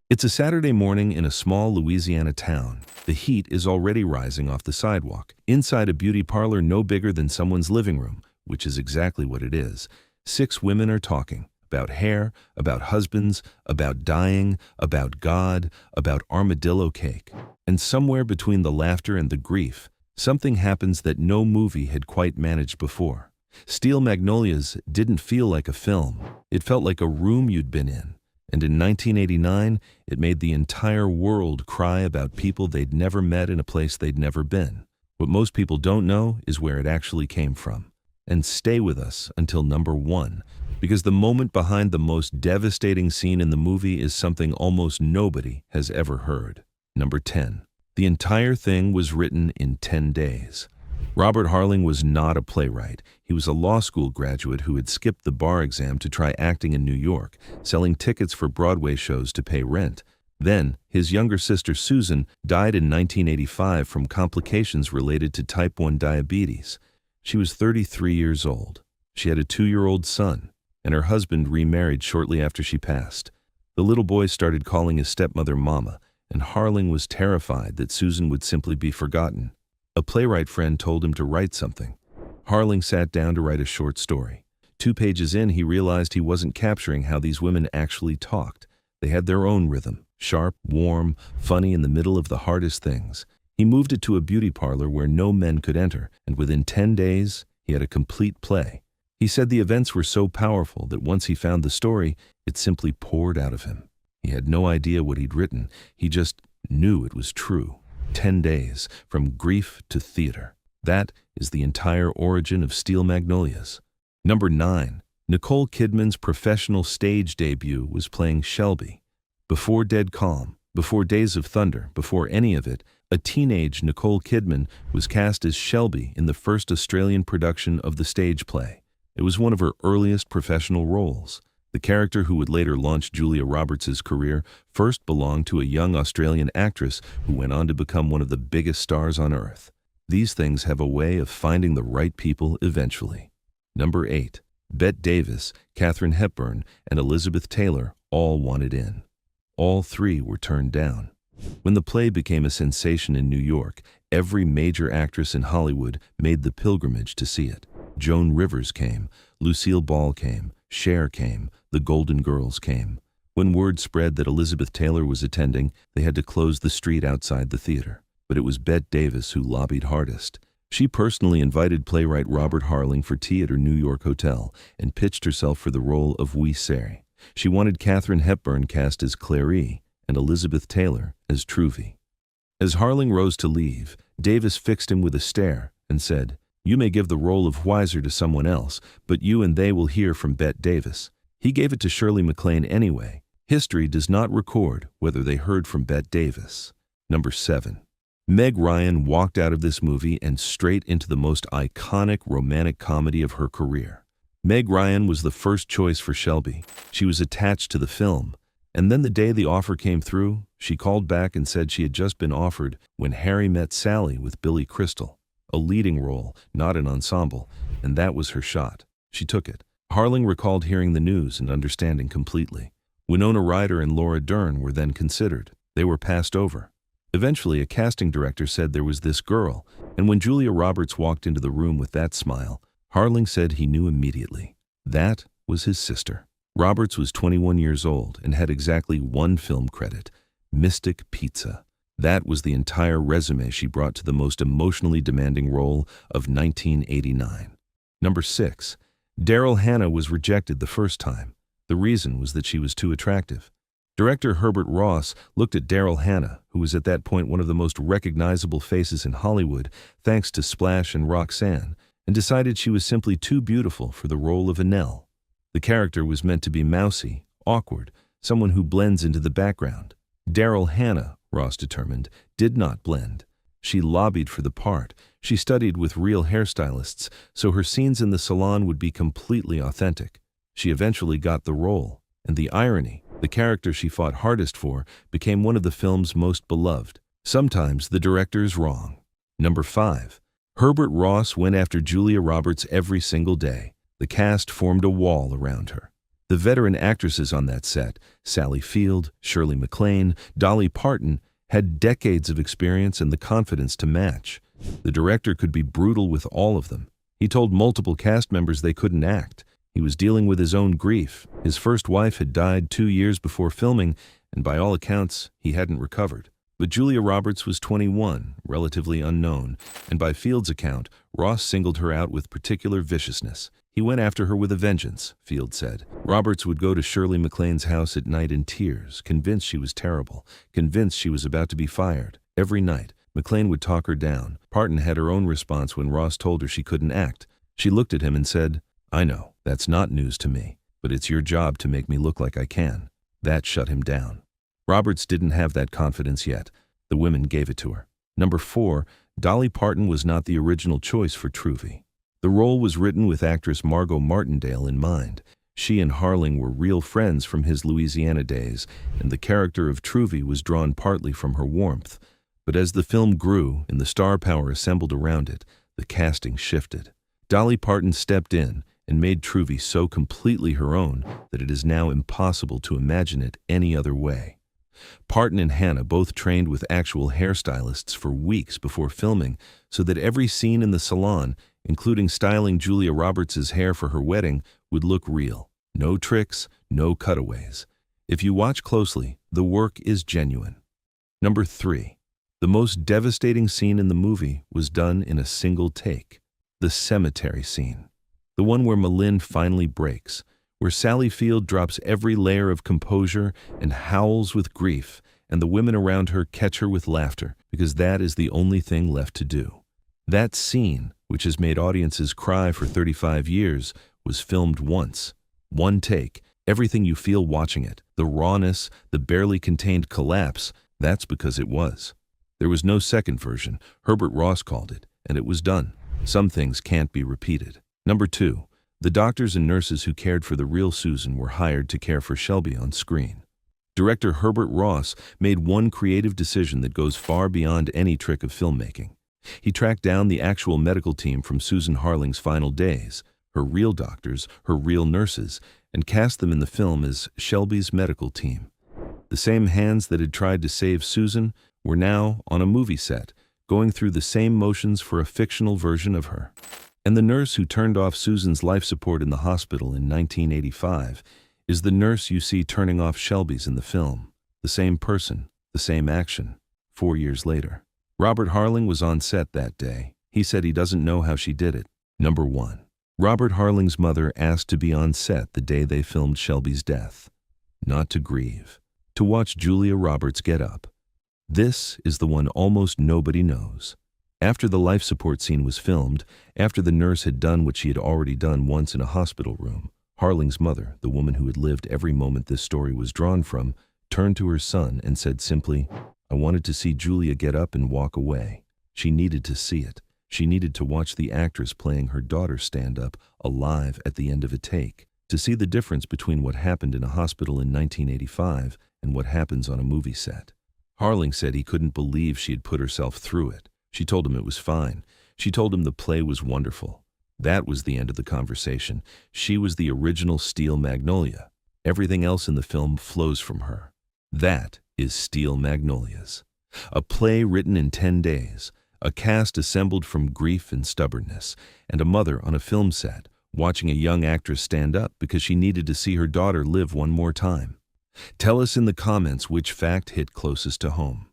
It's a Saturday morning in a small Louisiana town. The heat is already rising off the sidewalk. Inside a beauty parlor no bigger than someone's living room, which is exactly what it is. 6 women are talking about hair, about husbands, about dying, about God, about armadillo cake. And somewhere between the laughter and the grief, something happens that no movie had quite managed before. Steel Magnolias didn't feel like a film. It felt like a room you'd been in. And in 1989, it made the entire world cry about people they'd never met in a place they'd never been. What most people don't know is where it actually came from. And stay with us until number 1, because the moment behind the most devastating scene in the movie is something almost nobody has ever heard. Number 10. The entire thing was written in 10 days. Robert Harling was not a playwright. He was a law school graduate who had skipped the bar exam to try acting in New York, selling tickets for Broadway shows to pay rent. Then, his younger sister Susan died in 1985 from complications related to type 1 diabetes. She was 33 years old. She had a 2-year-old son, and her husband remarried shortly after she passed. The little boy started calling his stepmother Mama, and Harling was terrified that Susan would simply be forgotten. A playwright friend told him to write something. Harling sat down to write a short story. 2 pages in, he realized he wasn't capturing how these women actually talked. They had their own rhythm, sharp, warm, funny in the middle of the hardest things. He moved it to a beauty parlor where no men could enter, and within 10 days, he had a complete play. He said the events were so powerful that once he found the story, it simply poured out of him. He had no idea what he'd written. He just knew it was true. 10 days, from grief to theater. That is the entire origin of Steel Magnolias. Number 9. Nicole Kidman's professional stage debut was playing Shelby. Before Dead Calm, before Days of Thunder, before any of it, a teenage Nicole Kidman was cast as Shelby in the first Australian production of the stage play. It was one of her earliest professional roles. The character who would later launch Julia Roberts' career first belonged to a young Australian actress who went on to become one of the biggest stars on earth. These things have a way of finding the right people eventually. Number 8. Bette Davis, Katharine Hepburn, and Elizabeth Taylor all wanted in. All 3 were turned down. When the play became a sensation in New York, every major actress in Hollywood made the pilgrimage to see it. Joan Rivers came, Lucille Ball came, Cher came, the Golden Girls came. When word spread that Elizabeth Taylor was attending, they had to close the street outside the theater. But it was Bette Davis who lobbied hardest. She personally invited playwright Robert Harling for tea at her New York hotel and pitched herself for the role of Wee Sari. She wanted Katharine Hepburn cast as Clary and Elizabeth Taylor as Truvy. As Harling rose to leave, Davis fixed him with a stare and said, "You may give the role of Weiser to someone else, but you and they will hear from Bette Davis." He gave it to Shirley MacLaine anyway. History does not record whether they heard from Bette Davis. Number 7. Meg Ryan walked out of this movie and straight into the most iconic romantic comedy of her career. Meg Ryan was the first choice for Shelby. She was attached to the film. And then the day the offer came through, she called back and said she had just been offered When Harry Met Sally with Billy Crystal. A leading role, not an ensemble, and that was her shot. She took it. Harling recalled hearing the news and understanding completely. Winona Ryder and Laura Dern were then considered. They were passed over. Eventually, a casting director said there was this girl, and when Julia Roberts walked into the room with that smile, Harling said he knew immediately. That was his sister. Roberts was 21 years old and had exactly 1 film credit, Mystic Pizza. That was the entire resume she brought to the most emotionally demanding role of 1989. Number 6. Daryl Hannah was rejected the first time. The reason was that she was too attractive. Director Herbert Ross looked at Daryl Hannah, who was at that point one of the most recognizable faces in Hollywood thanks to Splash and Roxanne, and decided she was simply too beautiful for the role of Annelle. The character was meant to be mousy, awkward, someone who blends into the background. Daryl Hannah, Ross determined, did not blend. She lobbied for the part. She studied with real hairstylists, so her scenes in the salon would be completely authentic. She eventually got the role, and the irony, the character she fought hardest for, became one of the film's most beloved. Sometimes the director's wrong. Number 5. Herbert Ross went after Julia Roberts every single day. The cast formed a wall around her. The veteran actresses on that set, Sally Field, Shirley MacLaine, Dolly Parton, had decades of experience and the confidence to match. The director could be brutal with all of them. He told multiple cast members they couldn't act. He was dealing with his own grief. His first wife had died 2 years before filming, and by all accounts, he hadn't recovered. But Julia Roberts was 21, relatively unknown, and by Field's account, Ross singled her out with particular viciousness. He went after her with a vengeance, Field said. Roberts would go to Shirley MacLaine's house at night in tears, convinced she was terrible, convinced she was about to be fired. Every night, MacLaine would talk her down. Parton had her own response when Ross told her she couldn't act. She looked at him and said, "I know, that's not news to me, but it's your job to make me look like I can." That shut him down. Roberts didn't have that confidence yet. The women gave it to her. Number 4, Dolly Parton was not the original choice for Truvy. The role was written with actress Margot Martindale in mind. She and Harling were real friends from his Louisiana days, and the character of Truvy was drawn partly from her warmth. But as the film grew and the star power assembled around it, the casting shifted. Dolly Parton stepped in and made Truvy so completely her own that it is now impossible to imagine it any other way. Parton and Hannah both trained with actual hairstylists for weeks before filming so that every scene in the salon, including styling Julia Roberts' hair for her wedding, would look real. No tricks, no cutaways. If you watch closely, the work is genuine. Number 3. The most devastating scene in the movie was done in a single take. The cemetery scene. The one where Malin finally breaks, where Sally Field drops every layer of composure and howls with grief, and the women around her catch her with laughter, because that is the only thing left to do. That scene, which has made audiences cry for 35 years, was filmed once. One take, everything you feel watching it, the rawness, the barely contained collapse, that's because it was. There was no second version. Herbert Ross called it, and it was done. Some things can't be repeated. Number 2. The doctors and nurses who cared for the real Susan were hired to care for Shelby on screen. Director Herbert Ross made one creative decision that goes far beyond any trick of filmmaking. He tracked down the actual medical team from Susan Harling's final days, her real doctors, her real nurses, and cast them in the film as Shelby's medical team. The same hands that had tried to save Susan were now on a movie set, going through the same motions for a fictional version of her. And the nurse who turned off Susan's life support in the hospital in 1985 is the nurse you see turning off Shelby's in the film. The same person, the same action, 4 years later. Robert Harling was on set that day. He said he doesn't know how she did it. Number 1. Robert Harling's mother asked to be on set the day they filmed Shelby's death. Not to grieve, to watch Julia Roberts get up. This is the one almost nobody knows. After the life support scene was filmed, after the nurse had done what she had already done once in a hospital room, Harling's mother, the woman who had lived every moment this story was drawn from, turned to her son and said simply, "I wanted to see Julia get up and walk away." She needed to see it. She needed to watch the actress playing her daughter stand up, alive at the end of a take, to see the difference between what happened in a hospital in 1985 and what happens on a movie set. Harling said he couldn't believe she had put herself through it. She told him it was fine. She told him the play was wonderful. That was the end of the conversation. She was the original Steel Magnolia. Everything else in the film flows from her. That is Steel Magnolias. A play written in 10 days, a cast assembled from grief and stubbornness, and a mother on a film set watching a young actress stand up because she needed to see her daughter live one more time. Tell us in the comments which fact hit closest to home.